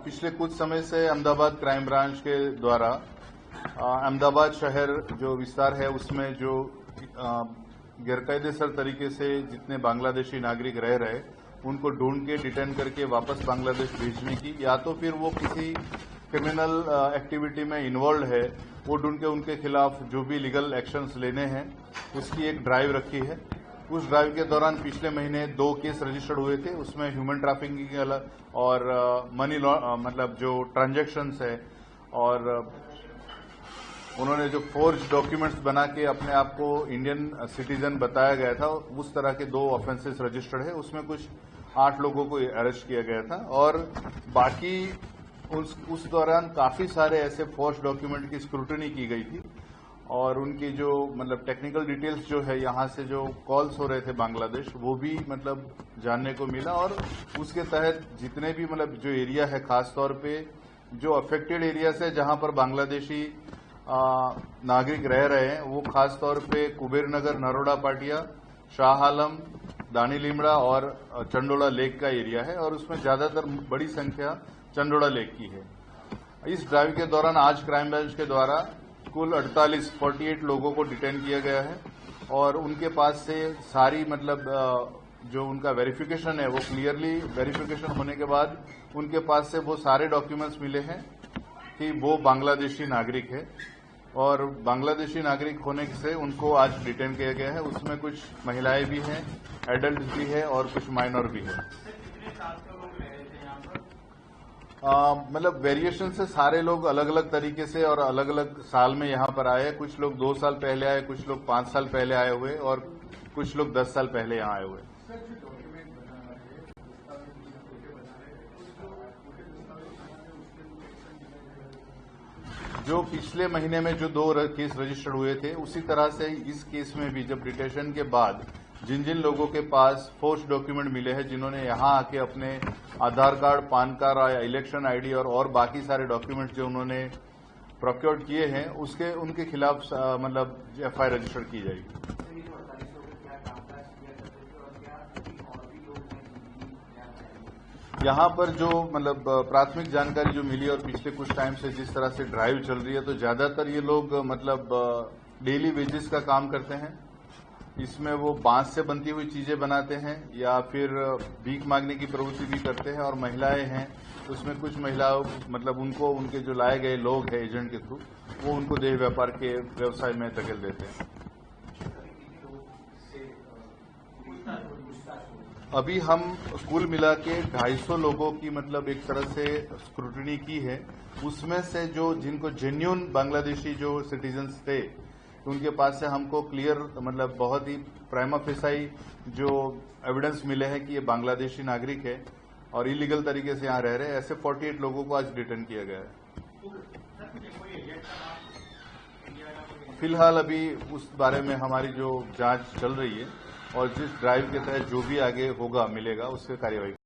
पिछले कुछ समय से अहमदाबाद क्राइम ब्रांच के द्वारा अहमदाबाद शहर जो विस्तार है उसमें जो गैरकायदेसर तरीके से जितने बांग्लादेशी नागरिक रह रहे उनको ढूंढ के डिटेन करके वापस बांग्लादेश भेजने की, या तो फिर वो किसी क्रिमिनल एक्टिविटी में इन्वॉल्व है वो ढूंढ के उनके खिलाफ जो भी लीगल एक्शंस लेने हैं उसकी एक ड्राइव रखी है। उस ड्राइव के दौरान पिछले महीने 2 केस रजिस्टर्ड हुए थे। उसमें ह्यूमन ट्रैफिकिंग और मनी मतलब जो ट्रांजैक्शंस है, और उन्होंने जो फोर्ज डॉक्यूमेंट्स बना के अपने आप को इंडियन सिटीजन बताया गया था, उस तरह के 2 ऑफेंसेस रजिस्टर्ड है। उसमें कुछ 8 लोगों को अरेस्ट किया गया था, और बाकी उस दौरान काफी सारे ऐसे फोर्ज डॉक्यूमेंट की स्क्रूटनी की गई थी, और उनकी जो मतलब टेक्निकल डिटेल्स जो है यहाँ से जो कॉल्स हो रहे थे बांग्लादेश, वो भी मतलब जानने को मिला। और उसके तहत जितने भी मतलब जो एरिया है, खासतौर पे जो अफेक्टेड एरियाज है जहां पर बांग्लादेशी नागरिक रह रहे हैं, वो खासतौर पे कुबेर नगर, नरोडा पाटिया, शाह आलम, दानी लिमड़ा और चंडोला लेक का एरिया है, और उसमें ज्यादातर बड़ी संख्या चंडोला लेक की है। इस ड्राइव के दौरान आज क्राइम ब्रांच के द्वारा कुल 48 लोगों को डिटेन किया गया है, और उनके पास से सारी मतलब जो उनका वेरिफिकेशन है वो क्लियरली वेरिफिकेशन होने के बाद उनके पास से वो सारे डॉक्यूमेंट्स मिले हैं कि वो बांग्लादेशी नागरिक है, और बांग्लादेशी नागरिक होने से उनको आज डिटेन किया गया है। उसमें कुछ महिलाएं भी हैं, एडल्ट भी है और कुछ माइनर भी है। मतलब वेरिएशन से सारे लोग अलग अलग तरीके से और अलग अलग साल में यहाँ पर आए। कुछ लोग 2 साल पहले आए, कुछ लोग 5 साल पहले आए हुए, और कुछ लोग 10 साल पहले यहाँ आए हुए। जो पिछले महीने में जो 2 केस रजिस्टर्ड हुए थे, उसी तरह से इस केस में भी जब डिटेशन के बाद जिन जिन लोगों के पास फोर्ज डॉक्यूमेंट मिले हैं, जिन्होंने यहाँ आके अपने Aadhaar card, PAN card, election ID और बाकी सारे डॉक्यूमेंट्स जो उन्होंने प्रोक्योर्ड किए हैं, उनके खिलाफ मतलब एफआईआर रजिस्टर की जाएगी। यहाँ पर जो मतलब प्राथमिक जानकारी जो मिली और पिछले कुछ टाइम से जिस तरह से ड्राइव चल रही है, तो ज्यादातर ये लोग मतलब डेली वेजेस का काम करते हैं। इसमें वो बांस से बनती हुई चीजें बनाते हैं या फिर भीख मांगने की प्रवृत्ति भी करते हैं, और महिलाएं हैं उसमें कुछ महिलाओं मतलब उनको उनके जो लाए गए लोग हैं एजेंट के थ्रू, वो उनको देह व्यापार के व्यवसाय में धकेल देते हैं। अभी हम कुल मिला के 250 लोगों की मतलब एक तरह से स्क्रूटनी की है। उसमें से जो जिनको जेन्युइन बांग्लादेशी जो सिटीजन्स थे, उनके पास से हमको क्लियर मतलब बहुत ही प्राइमा फेसाई जो एविडेंस मिले हैं कि ये बांग्लादेशी नागरिक है और इलीगल तरीके से यहाँ रह रहे हैं। ऐसे 48 लोगों को आज डिटेन किया गया है। फिलहाल अभी उस बारे में हमारी जो जांच चल रही है, और जिस ड्राइव के तहत जो भी आगे होगा मिलेगा उससे कार्यवाही